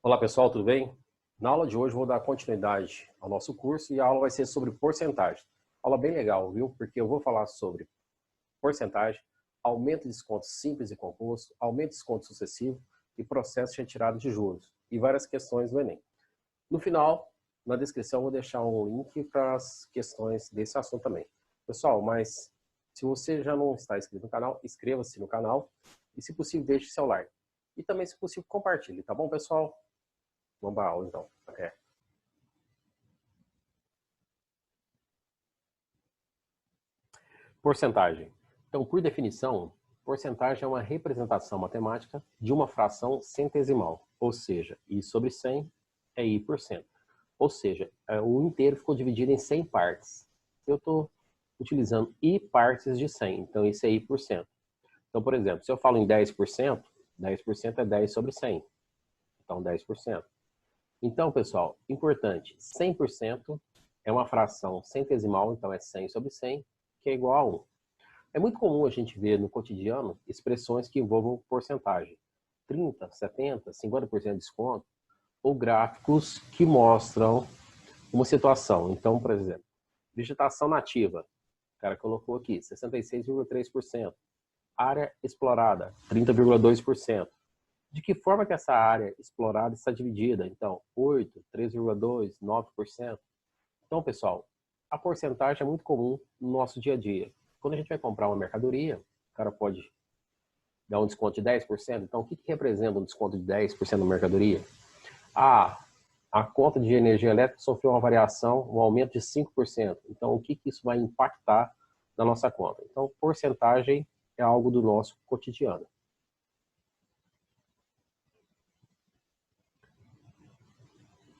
Olá pessoal, tudo bem? Na aula de hoje vou dar continuidade ao nosso curso e a aula vai ser sobre porcentagem. Aula bem legal, viu? Porque eu vou falar sobre porcentagem, aumento de desconto simples e composto, aumento de desconto sucessivo e processo de retirada de juros e várias questões do Enem. No final, na descrição, eu vou deixar um link para as questões desse assunto também. Pessoal, mas se você já não está inscrito no canal, inscreva-se no canal e, se possível, deixe seu like. E também, se possível, compartilhe, tá bom, pessoal? Vamos para a aula, então. Okay. Porcentagem. Então, por definição, porcentagem é uma representação matemática de uma fração centesimal, ou seja, I sobre 100 é I%. Ou seja, o inteiro ficou dividido em 100 partes. Eu estou utilizando I partes de 100, então isso é I%. Então, por exemplo, se eu falo em 10%, 10% é 10 sobre 100. Então, 10%. Então, pessoal, importante, 100% é uma fração centesimal, então é 100 sobre 100, que é igual a 1. É muito comum a gente ver no cotidiano expressões que envolvam porcentagem. 30%, 70%, 50% de desconto, ou gráficos que mostram uma situação. Então, por exemplo, vegetação nativa, o cara colocou aqui, 66,3%. Área explorada, 30,2%. De que forma que essa área explorada está dividida? Então, 8, 3,2, 9%. Então, pessoal, a porcentagem é muito comum no nosso dia a dia. Quando a gente vai comprar uma mercadoria, o cara pode dar um desconto de 10%. Então, o que representa um desconto de 10% na mercadoria? A conta de energia elétrica sofreu uma variação, um aumento de 5%. Então, o que isso vai impactar na nossa conta? Então, porcentagem é algo do nosso cotidiano.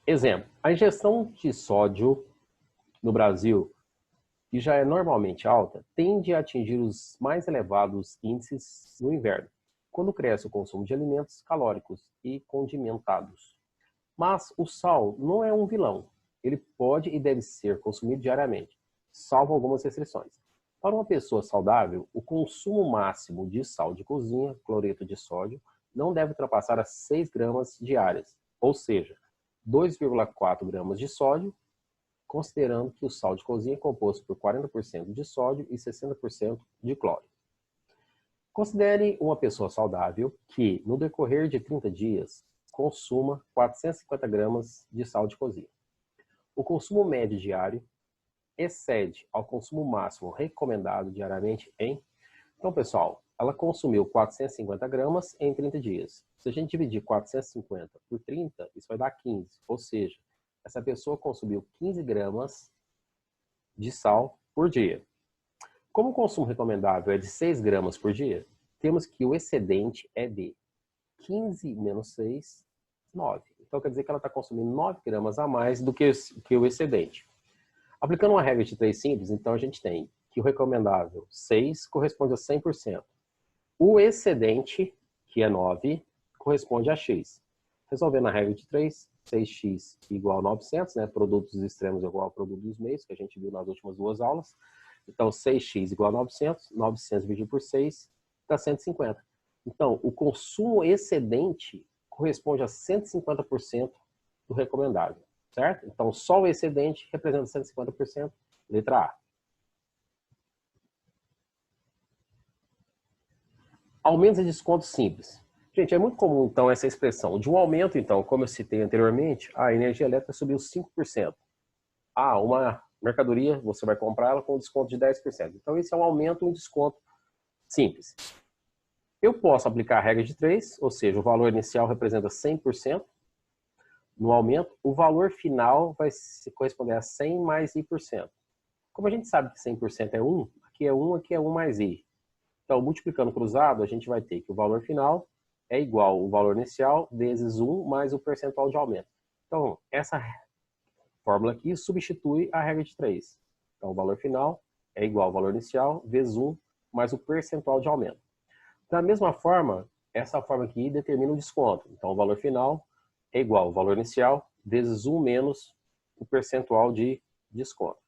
Exemplo, a ingestão de sódio no Brasil, que já é normalmente alta, tende a atingir os mais elevados índices no inverno, quando cresce o consumo de alimentos calóricos e condimentados. Mas o sal não é um vilão. Ele pode e deve ser consumido diariamente, salvo algumas restrições. Para uma pessoa saudável, o consumo máximo de sal de cozinha, cloreto de sódio, não deve ultrapassar as 6 gramas diárias, ou seja, 2,4 gramas de sódio, considerando que o sal de cozinha é composto por 40% de sódio e 60% de cloro. Considere uma pessoa saudável que, no decorrer de 30 dias, consuma 450 gramas de sal de cozinha. O consumo médio diário excede ao consumo máximo recomendado diariamente em... Então, pessoal, ela consumiu 450 gramas em 30 dias. Se a gente dividir 450 por 30, isso vai dar 15. Ou seja, essa pessoa consumiu 15 gramas de sal por dia. Como o consumo recomendável é de 6 gramas por dia, temos que o excedente é de 15 menos 6, 9. Então, quer dizer que ela está consumindo 9 gramas a mais do que o excedente. Aplicando uma regra de 3 simples, então a gente tem que o recomendável 6 corresponde a 100%. O excedente, que é 9, corresponde a x. Resolvendo a regra de 3, 6x igual a 900, né? Produto dos extremos igual ao produto dos meios, que a gente viu nas últimas duas aulas. Então, 6x igual a 900, 900 dividido por 6 dá 150. Então, o consumo excedente corresponde a 150% do recomendável, certo? Então, só o excedente representa 150%, letra A. Aumentos e descontos simples. Gente, é muito comum, então, essa expressão de um aumento, então, como eu citei anteriormente, a energia elétrica subiu 5%. Uma mercadoria, você vai comprar ela com desconto de 10%. Então, esse é um aumento, um desconto simples. Eu posso aplicar a regra de 3, ou seja, o valor inicial representa 100% no aumento, o valor final vai se corresponder a 100 mais I%. Como a gente sabe que 100% é 1, aqui é 1, aqui é 1 mais I. Então, multiplicando cruzado, a gente vai ter que o valor final é igual ao valor inicial vezes 1 mais o percentual de aumento. Então, essa fórmula aqui substitui a regra de 3. Então, o valor final é igual ao valor inicial vezes 1 mais o percentual de aumento. Da mesma forma, essa forma aqui determina o desconto. Então, o valor final é igual ao valor inicial vezes 1 menos o percentual de desconto.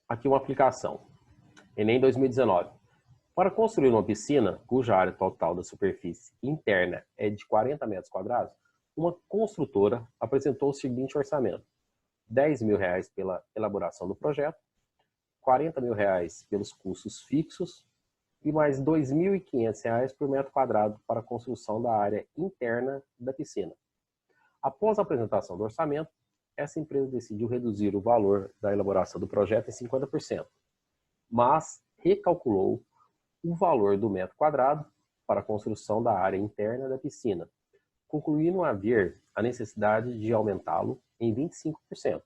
Aqui uma aplicação. Enem 2019. Para construir uma piscina, cuja área total da superfície interna é de 40 metros quadrados, uma construtora apresentou o seguinte orçamento: R$ 10.000 pela elaboração do projeto, R$ 40.000 pelos custos fixos e mais R$ 2.500 por metro quadrado para a construção da área interna da piscina. Após a apresentação do orçamento, essa empresa decidiu reduzir o valor da elaboração do projeto em 50%, mas recalculou o valor do metro quadrado para a construção da área interna da piscina, concluindo haver a necessidade de aumentá-lo em 25%.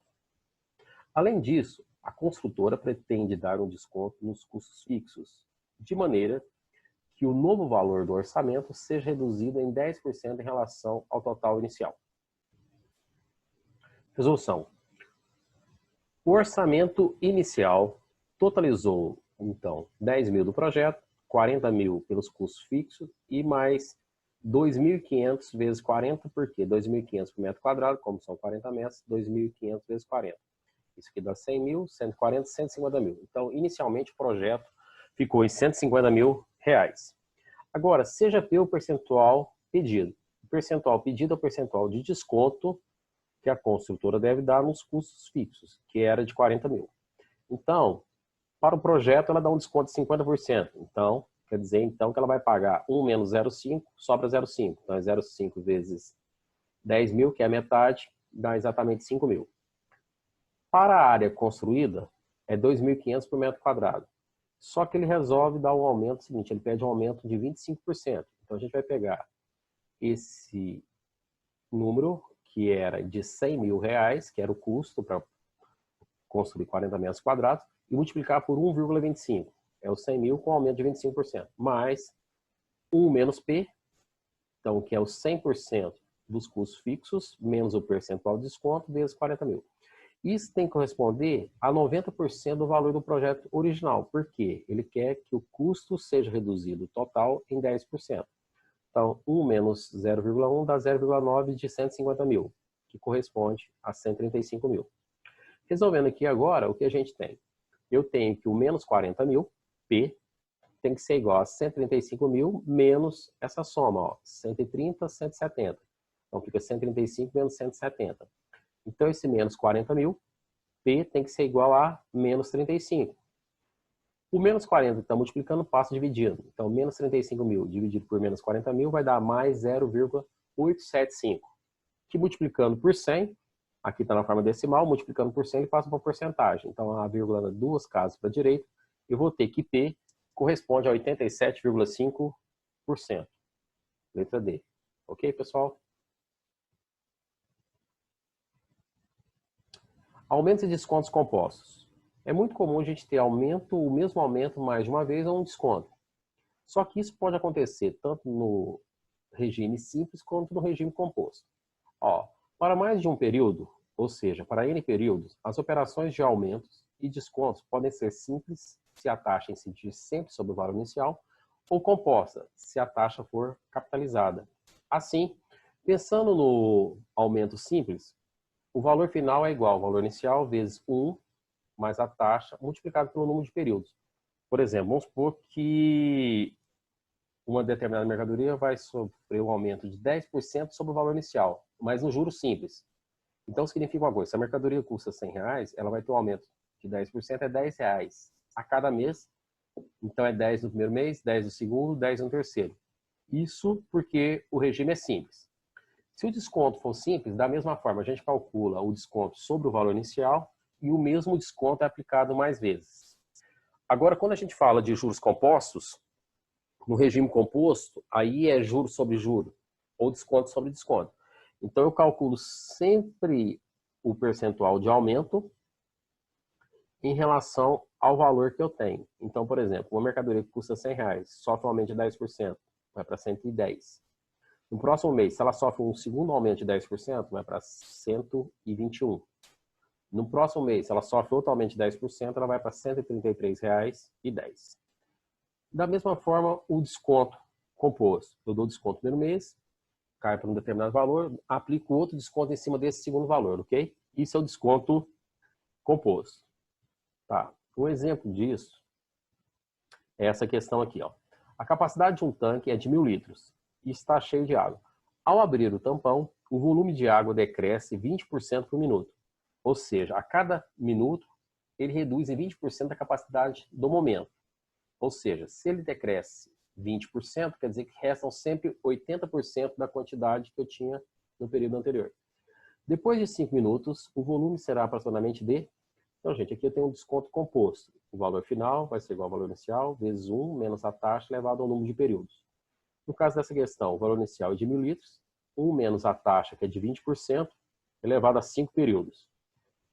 Além disso, a construtora pretende dar um desconto nos custos fixos, de maneira que o novo valor do orçamento seja reduzido em 10% em relação ao total inicial. Resolução. O orçamento inicial totalizou, então, 10.000 do projeto, 40.000 pelos custos fixos e mais 2.500 vezes 40, por quê? 2.500 por metro quadrado, como são 40 metros, 2.500 vezes 40. Isso aqui dá 100.000, 140, 150.000. Então, inicialmente, o projeto ficou em R$ 150.000. Agora, CGP o percentual pedido. O percentual pedido é o percentual de desconto que a construtora deve dar nos custos fixos, que era de 40.000. Então, para o projeto, ela dá um desconto de 50%. Então, quer dizer então que ela vai pagar 1 menos 0,5, sobra 0,5. Então, é 0,5 vezes 10.000, que é a metade, dá exatamente 5.000. Para a área construída, é 2.500 por metro quadrado. Só que ele resolve dar um aumento seguinte, ele pede um aumento de 25%. Então, a gente vai pegar esse número, que era de R$ 100.000, que era o custo para construir 40 metros quadrados, e multiplicar por 1,25. É o 100.000 com aumento de 25%. Mais 1 menos P, então, que é o 100% dos custos fixos, menos o percentual de desconto, vezes 40.000. Isso tem que corresponder a 90% do valor do projeto original. Por quê? Ele quer que o custo seja reduzido total em 10%. Então, 1 menos 0,1 dá 0,9 de 150.000, que corresponde a 135.000. Resolvendo aqui agora, o que a gente tem? Eu tenho que o menos 40.000, P, tem que ser igual a 135.000 menos essa soma, ó, 130, 170. Então, fica 135 menos 170. Então, esse menos 40.000, P tem que ser igual a menos 35. O menos 40 está multiplicando, passa dividindo. Então, menos 35.000 dividido por menos 40.000 vai dar mais 0,875. Que multiplicando por 100, aqui está na forma decimal, multiplicando por 100 ele passa para porcentagem. Então, a vírgula duas casas para a direita, eu vou ter que P corresponde a 87,5%. Letra D. Ok, pessoal? Aumentos e descontos compostos. É muito comum a gente ter o mesmo aumento mais de uma vez ou um desconto. Só que isso pode acontecer tanto no regime simples quanto no regime composto. Ó, para mais de um período, ou seja, para N períodos, as operações de aumentos e descontos podem ser simples, se a taxa incidir sempre sobre o valor inicial, ou composta, se a taxa for capitalizada. Assim, pensando no aumento simples, o valor final é igual ao valor inicial vezes 1 mais a taxa multiplicado pelo número de períodos. Por exemplo, vamos supor que uma determinada mercadoria vai sofrer um aumento de 10% sobre o valor inicial, mas no juro simples. Então, significa uma coisa, se a mercadoria custa R$ 100, ela vai ter um aumento de 10%, é R$ 10 a cada mês. Então, é 10 no primeiro mês, 10 no segundo, 10 no terceiro. Isso porque o regime é simples. Se o desconto for simples, da mesma forma, a gente calcula o desconto sobre o valor inicial e o mesmo desconto é aplicado mais vezes. Agora, quando a gente fala de juros compostos, no regime composto, aí é juro sobre juro, ou desconto sobre desconto. Então, eu calculo sempre o percentual de aumento em relação ao valor que eu tenho. Então, por exemplo, uma mercadoria que custa R$ 100, sofre um aumento de 10%, vai para 110. No próximo mês, se ela sofre um segundo aumento de 10%, vai para 121. No próximo mês, se ela sofre outro aumento de 10%, ela vai para R$ 133,10. Da mesma forma, o desconto composto. Eu dou desconto no primeiro mês, cai para um determinado valor, aplico outro desconto em cima desse segundo valor, ok? Isso é o desconto composto. Tá. Um exemplo disso é essa questão aqui, ó. A capacidade de um tanque é de 1.000 litros e está cheio de água. Ao abrir o tampão, o volume de água decresce 20% por minuto. Ou seja, a cada minuto, ele reduz em 20% a capacidade do momento. Ou seja, se ele decresce 20%, quer dizer que restam sempre 80% da quantidade que eu tinha no período anterior. Depois de 5 minutos, o volume será aproximadamente de... Então, gente, aqui eu tenho um desconto composto. O valor final vai ser igual ao valor inicial, vezes 1, menos a taxa, elevado ao número de períodos. No caso dessa questão, o valor inicial é de 1.000 litros, 1 menos a taxa, que é de 20%, elevado a 5 períodos.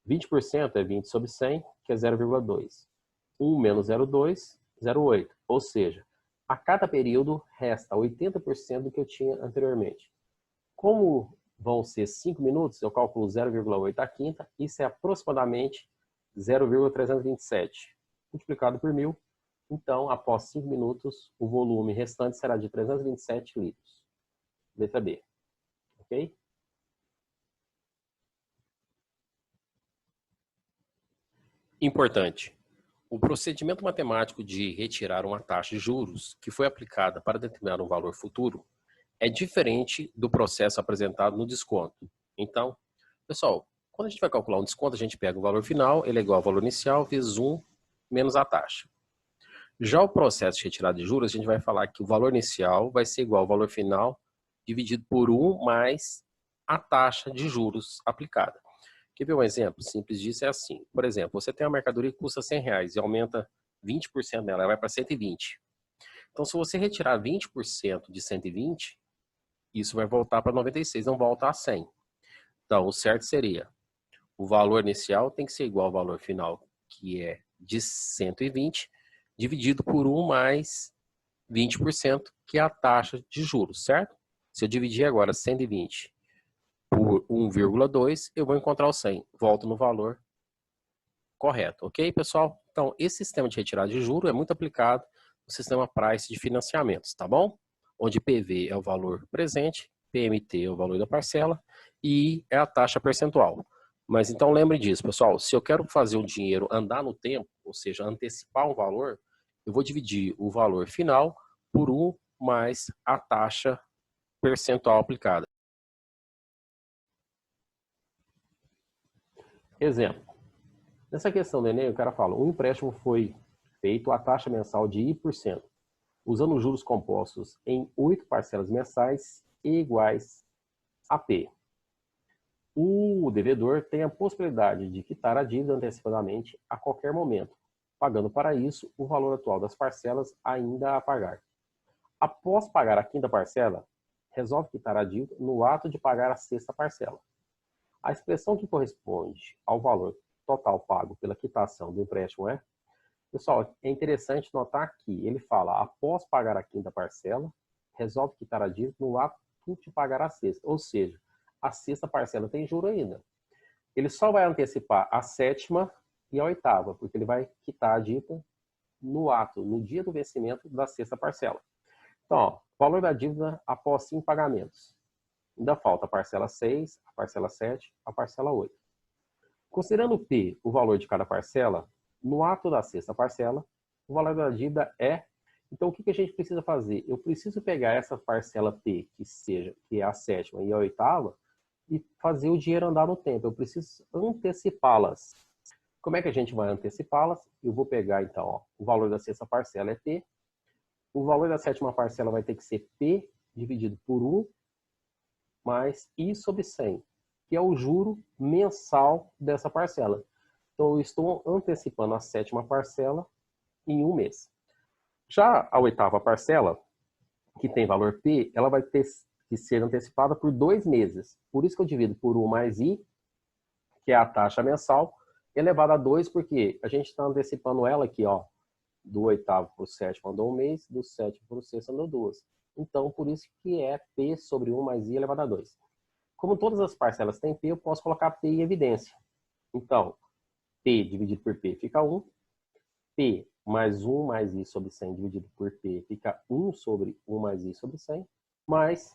20% é 20 sobre 100, que é 0,2. 1 menos 0,2, 0,8. Ou seja, a cada período resta 80% do que eu tinha anteriormente. Como vão ser 5 minutos, eu calculo 0,8 à quinta, isso é aproximadamente 0,327. Multiplicado por 1.000, então, após 5 minutos, o volume restante será de 327 litros. Letra B. Ok? Importante. O procedimento matemático de retirar uma taxa de juros que foi aplicada para determinar um valor futuro é diferente do processo apresentado no desconto. Então, pessoal, quando a gente vai calcular um desconto, a gente pega o valor final, ele é igual ao valor inicial, vezes 1 menos a taxa. Já o processo de retirada de juros, a gente vai falar que o valor inicial vai ser igual ao valor final dividido por 1 mais a taxa de juros aplicada. Quer ver um exemplo simples disso? É assim. Por exemplo, você tem uma mercadoria que custa R$100 e aumenta 20% dela, ela vai para 120. Então, se você retirar 20% de 120, isso vai voltar para 96, não volta a 100. Então, o certo seria, o valor inicial tem que ser igual ao valor final, que é de 120, dividido por 1 mais 20%, que é a taxa de juros, certo? Se eu dividir agora 120 por 1,2, eu vou encontrar o 100. Volto no valor correto, ok, pessoal? Então, esse sistema de retirada de juros é muito aplicado no sistema price de financiamentos, tá bom? Onde PV é o valor presente, PMT é o valor da parcela e é a taxa percentual. Mas então lembre disso, pessoal, se eu quero fazer o dinheiro andar no tempo, ou seja, antecipar um valor, eu vou dividir o valor final por 1 mais a taxa percentual aplicada. Exemplo. Nessa questão do Enem, o cara fala, um empréstimo foi feito a taxa mensal de I%, usando juros compostos em 8 parcelas mensais e iguais a P. O devedor tem a possibilidade de quitar a dívida antecipadamente a qualquer momento, pagando para isso o valor atual das parcelas ainda a pagar. Após pagar a quinta parcela, resolve quitar a dívida no ato de pagar a sexta parcela. A expressão que corresponde ao valor total pago pela quitação do empréstimo é... Pessoal, é interessante notar que ele fala, após pagar a quinta parcela, resolve quitar a dívida no ato de pagar a sexta. Ou seja, a sexta parcela tem juro ainda. Ele só vai antecipar a sétima e a oitava, porque ele vai quitar a dívida no ato, no dia do vencimento da sexta parcela. Então, ó, valor da dívida após 5 pagamentos. Ainda falta a parcela 6, a parcela 7, a parcela 8. Considerando P o valor de cada parcela, no ato da sexta parcela, o valor da dívida é... Então, o que a gente precisa fazer? Eu preciso pegar essa parcela P, que é a sétima e a oitava, e fazer o dinheiro andar no tempo. Eu preciso antecipá-las. Como é que a gente vai antecipá-las? Eu vou pegar, então, ó, o valor da sexta parcela é P, o valor da sétima parcela vai ter que ser P dividido por 1 mais I sobre 100, que é o juro mensal dessa parcela. Então, eu estou antecipando a sétima parcela em 1 mês. Já a oitava parcela, que tem valor P, ela vai ter que ser antecipada por 2 meses. Por isso que eu divido por 1 mais I, que é a taxa mensal, elevado a 2, porque a gente está antecipando ela aqui, ó, do oitavo para o sétimo andou 1 mês, do sétimo para o sexto andou 2. Então, por isso que é P sobre 1 mais I elevado a 2. Como todas as parcelas têm P, eu posso colocar P em evidência. Então, P dividido por P fica 1. P mais 1 mais I sobre 100 dividido por P fica 1 sobre 1 mais I sobre 100. Mais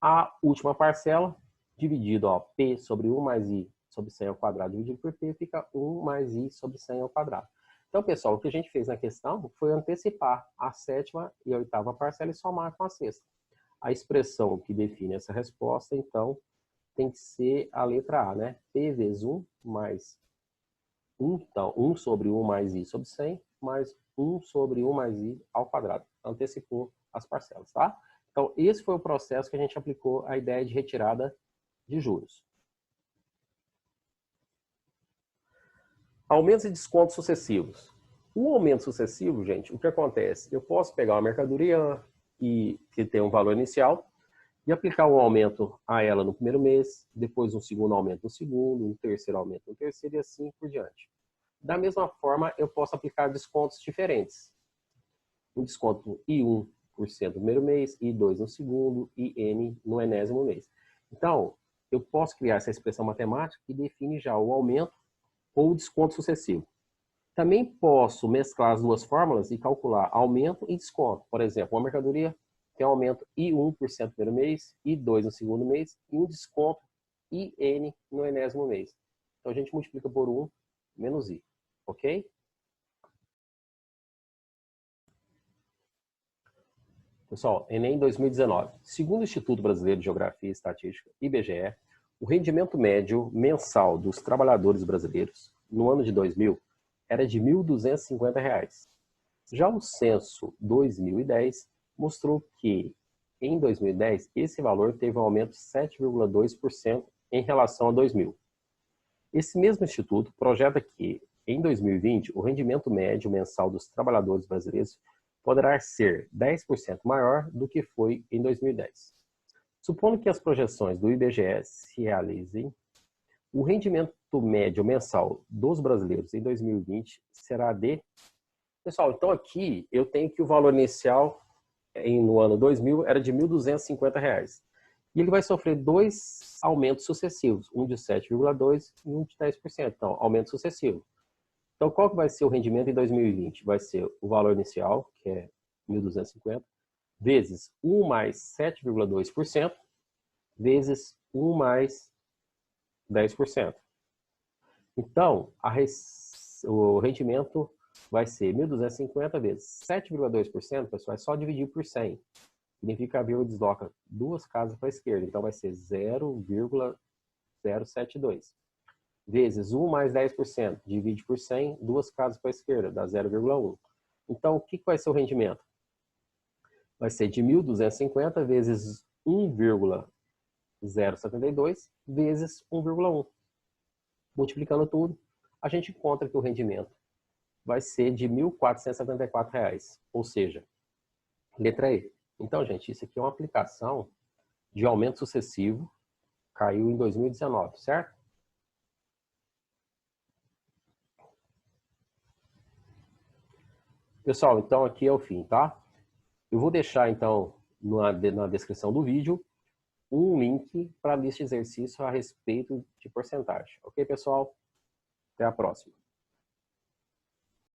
a última parcela, dividido, ó, P sobre 1 mais I sobre 100 ao quadrado dividido por P, fica 1 mais I sobre 100 ao quadrado. Então, pessoal, o que a gente fez na questão foi antecipar a 7ª e a 8ª parcela e somar com a 6ª. A expressão que define essa resposta, então, tem que ser a letra A, né? P vezes 1 mais 1, então, 1 sobre 1 mais I sobre 100, mais 1 sobre 1 mais I ao quadrado. Antecipou as parcelas, tá? Então, esse foi o processo que a gente aplicou a ideia de retirada de juros. Aumentos e descontos sucessivos. O aumento sucessivo, gente, o que acontece? Eu posso pegar uma mercadoria que tem um valor inicial e aplicar um aumento a ela no primeiro mês, depois um segundo aumento no segundo, um terceiro aumento no terceiro e assim por diante. Da mesma forma, eu posso aplicar descontos diferentes. Um desconto I1% no primeiro mês, I2 no segundo, IN no enésimo mês. Então, eu posso criar essa expressão matemática que define já o aumento ou desconto sucessivo. Também posso mesclar as duas fórmulas e calcular aumento e desconto. Por exemplo, uma mercadoria tem um aumento I1% no primeiro mês, I2 no segundo mês e um desconto IN no enésimo mês. Então a gente multiplica por 1 menos I, ok? Pessoal, Enem 2019. Segundo o Instituto Brasileiro de Geografia e Estatística, IBGE, o rendimento médio mensal dos trabalhadores brasileiros no ano de 2000 era de R$ 1.250. Já o censo 2010 mostrou que, em 2010, esse valor teve um aumento de 7,2% em relação a 2000. Esse mesmo instituto projeta que, em 2020, o rendimento médio mensal dos trabalhadores brasileiros poderá ser 10% maior do que foi em 2010. Supondo que as projeções do IBGE se realizem, o rendimento médio mensal dos brasileiros em 2020 será de... Pessoal, então aqui eu tenho que o valor inicial no ano 2000 era de R$ 1.250. E ele vai sofrer 2 aumentos sucessivos, um de 7,2% e um de 10%. Então, aumento sucessivo. Então, qual que vai ser o rendimento em 2020? Vai ser o valor inicial, que é 1.250, vezes 1 mais 7,2%, vezes 1 mais 10%. Então, o rendimento vai ser 1.250 vezes 7,2%, pessoal, é só dividir por 100. Significa que a vírgula desloca 2 casas para a esquerda, então vai ser 0,072. Vezes 1 mais 10%, divide por 100, 2 casas para a esquerda, dá 0,1. Então, o que vai ser o rendimento? Vai ser de 1.250 vezes 1,072 vezes 1,1. Multiplicando tudo, a gente encontra que o rendimento vai ser de R$ 1.474, ou seja, letra E. Então, gente, isso aqui é uma aplicação de aumento sucessivo, caiu em 2019, certo? Pessoal, então aqui é o fim, tá? Eu vou deixar, então, na descrição do vídeo, um link para a lista de exercício a respeito de porcentagem. Ok, pessoal? Até a próxima.